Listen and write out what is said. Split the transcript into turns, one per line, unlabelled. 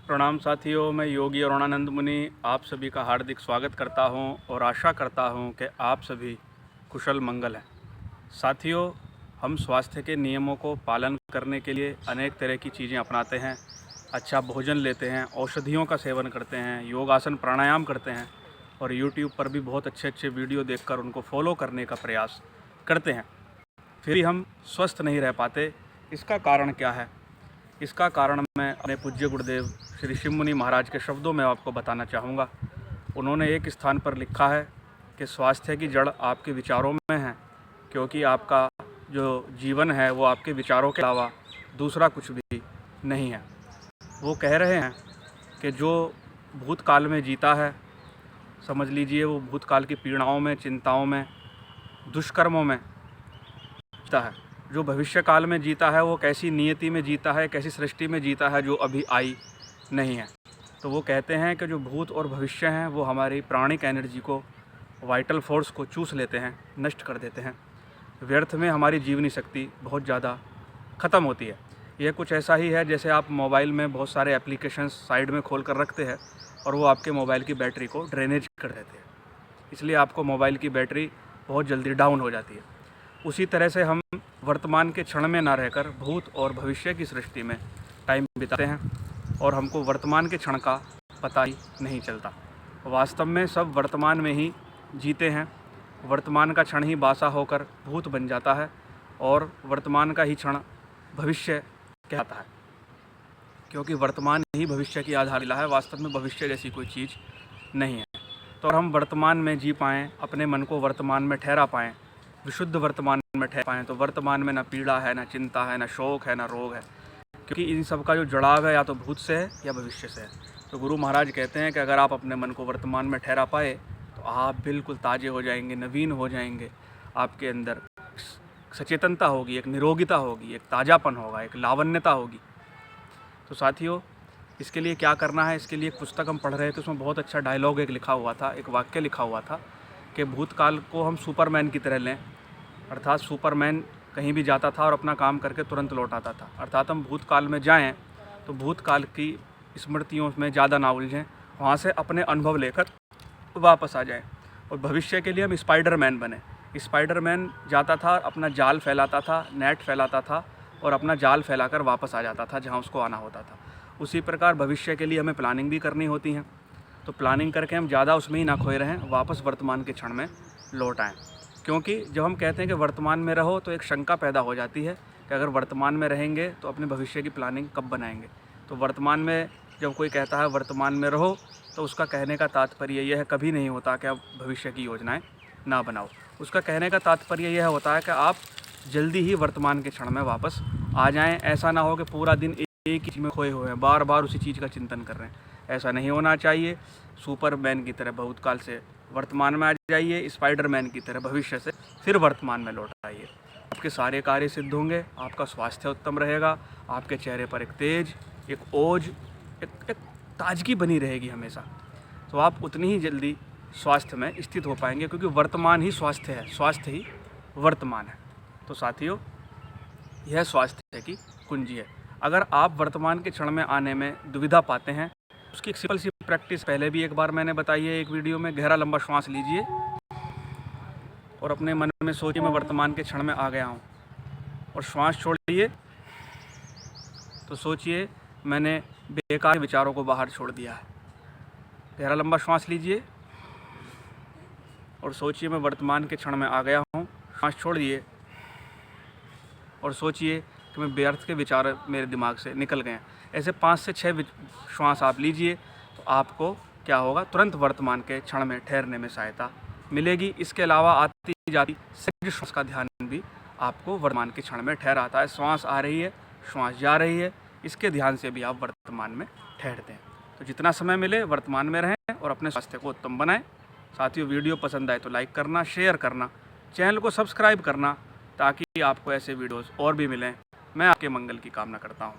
प्रणाम साथियों, मैं योगी अरुणानंद मुनि आप सभी का हार्दिक स्वागत करता हूं और आशा करता हूं कि आप सभी कुशल मंगल हैं। साथियों, हम स्वास्थ्य के नियमों को पालन करने के लिए अनेक तरह की चीज़ें अपनाते हैं। अच्छा भोजन लेते हैं, औषधियों का सेवन करते हैं, योगासन प्राणायाम करते हैं और यूट्यूब पर भी बहुत अच्छे अच्छे वीडियो देखकर उनको फॉलो करने का प्रयास करते हैं। फिर भी हम स्वस्थ नहीं रह पाते। इसका कारण क्या है? इसका कारण मैं अपने पूज्य गुरुदेव श्री शिव मुनि महाराज के शब्दों में आपको बताना चाहूँगा। उन्होंने एक स्थान पर लिखा है कि स्वास्थ्य की जड़ आपके विचारों में है, क्योंकि आपका जो जीवन है वो आपके विचारों के अलावा दूसरा कुछ भी नहीं है। वो कह रहे हैं कि जो भूतकाल में जीता है, समझ लीजिए वो भूतकाल की पीड़ाओं में, चिंताओं में, दुष्कर्मों में जीता है। जो भविष्य काल में जीता है वो कैसी नियति में जीता है, कैसी सृष्टि में जीता है जो अभी आई नहीं है। तो वो कहते हैं कि जो भूत और भविष्य हैं वो हमारी प्राणिक एनर्जी को, वाइटल फोर्स को चूस लेते हैं, नष्ट कर देते हैं। व्यर्थ में हमारी जीवनी शक्ति बहुत ज़्यादा ख़त्म होती है। यह कुछ ऐसा ही है जैसे आप मोबाइल में बहुत सारे एप्लीकेशंस साइड में खोल कर रखते हैं और वो आपके मोबाइल की बैटरी को ड्रेनेज कर देते हैं, इसलिए आपको मोबाइल की बैटरी बहुत जल्दी डाउन हो जाती है। उसी तरह से हम वर्तमान के क्षण में ना रहकर भूत और भविष्य की सृष्टि में टाइम बिताते हैं और हमको वर्तमान के क्षण का पता ही नहीं चलता। वास्तव में सब वर्तमान में ही जीते हैं। वर्तमान का क्षण ही बासा होकर भूत बन जाता है और वर्तमान का ही क्षण भविष्य कहता है, क्योंकि वर्तमान ही भविष्य की आधारशिला है। वास्तव में भविष्य जैसी कोई चीज़ नहीं है। तो हम वर्तमान में जी पाएँ, अपने मन को वर्तमान में ठहरा पाएँ, विशुद्ध वर्तमान में ठहर पाएँ, तो वर्तमान में ना पीड़ा है, ना चिंता है, ना शोक है, ना रोग है, क्योंकि इन सब का जो जुड़ाव है या तो भूत से है या भविष्य से है। तो गुरु महाराज कहते हैं कि अगर आप अपने मन को वर्तमान में ठहरा पाए तो आप बिल्कुल ताज़े हो जाएंगे, नवीन हो जाएंगे। आपके अंदर सचेतनता होगी, एक निरोगिता होगी, एक ताज़ापन होगा, एक लावण्यता होगी। तो साथियों, इसके लिए क्या करना है? इसके लिए एक पुस्तक हम पढ़ रहे थे, उसमें बहुत अच्छा डायलॉग एक लिखा हुआ था, एक वाक्य लिखा हुआ था कि भूतकाल को हम सुपरमैन की तरह लें। अर्थात सुपरमैन कहीं भी जाता था और अपना काम करके तुरंत लौट आता था। अर्थात हम भूतकाल में जाएं तो भूतकाल की स्मृतियों में ज़्यादा ना उलझें, वहाँ से अपने अनुभव लेकर वापस आ जाएं। और भविष्य के लिए हम स्पाइडरमैन बने। स्पाइडरमैन जाता था, अपना जाल फैलाता था, नेट फैलाता था और अपना जाल फैलाकर वापस आ जाता था जहाँ उसको आना होता था। उसी प्रकार भविष्य के लिए हमें प्लानिंग भी करनी होती है। तो प्लानिंग करके हम ज़्यादा उसमें ही ना खोए रहें, वापस वर्तमान के क्षण में लौट आएँ। क्योंकि जब हम कहते हैं कि वर्तमान में रहो तो एक शंका पैदा हो जाती है कि अगर वर्तमान में रहेंगे तो अपने भविष्य की प्लानिंग कब बनाएंगे। तो वर्तमान में जब कोई कहता है वर्तमान में रहो तो उसका कहने का तात्पर्य यह कभी नहीं होता कि आप भविष्य की योजनाएं ना बनाओ। उसका कहने का तात्पर्य यह होता है कि आप जल्दी ही वर्तमान के क्षण में वापस आ जाएँ। ऐसा ना हो कि पूरा दिन एक ही चीज़ में खोए हुए हैं, बार बार उसी चीज़ का चिंतन कर रहे हैं। ऐसा नहीं होना चाहिए। सुपरमैन की तरह भूतकाल से वर्तमान में आ जाइए, स्पाइडरमैन की तरह भविष्य से फिर वर्तमान में लौट आइए। आपके सारे कार्य सिद्ध होंगे, आपका स्वास्थ्य उत्तम रहेगा, आपके चेहरे पर एक तेज, एक ओज, एक ताजगी बनी रहेगी हमेशा। तो आप उतनी ही जल्दी स्वास्थ्य में स्थित हो पाएंगे, क्योंकि वर्तमान ही स्वास्थ्य है, स्वास्थ्य ही वर्तमान है। तो साथियों, यह स्वास्थ्य की कुंजी है। अगर आप वर्तमान के क्षण में आने में दुविधा पाते हैं, उसकी एक सिंपल सी प्रैक्टिस पहले भी एक बार मैंने बताई है एक वीडियो में। गहरा लंबा श्वास लीजिए और अपने मन में सोचिए मैं वर्तमान के क्षण में आ गया हूँ, और श्वास छोड़िए तो सोचिए मैंने बेकार विचारों को बाहर छोड़ दिया है। गहरा लंबा श्वास लीजिए और सोचिए मैं वर्तमान के क्षण में आ गया हूँ। श्वास छोड़िए और सोचिए कि मैं व्यर्थ के विचार मेरे दिमाग से निकल गए हैं। ऐसे 5 से 6 श्वास आप लीजिए तो आपको क्या होगा, तुरंत वर्तमान के क्षण में ठहरने में सहायता मिलेगी। इसके अलावा आती जाती सहज श्वास का ध्यान भी आपको वर्तमान के क्षण में ठहराता है। श्वास आ रही है, श्वास जा रही है, इसके ध्यान से भी आप वर्तमान में ठहरते हैं। तो जितना समय मिले वर्तमान में रहें और अपने स्वास्थ्य को उत्तम बनाएं। साथियों, वीडियो पसंद आए तो लाइक करना, शेयर करना, चैनल को सब्सक्राइब करना, ताकि आपको ऐसे वीडियोज़ और भी मिलें। मैं आपके मंगल की कामना करता हूँ।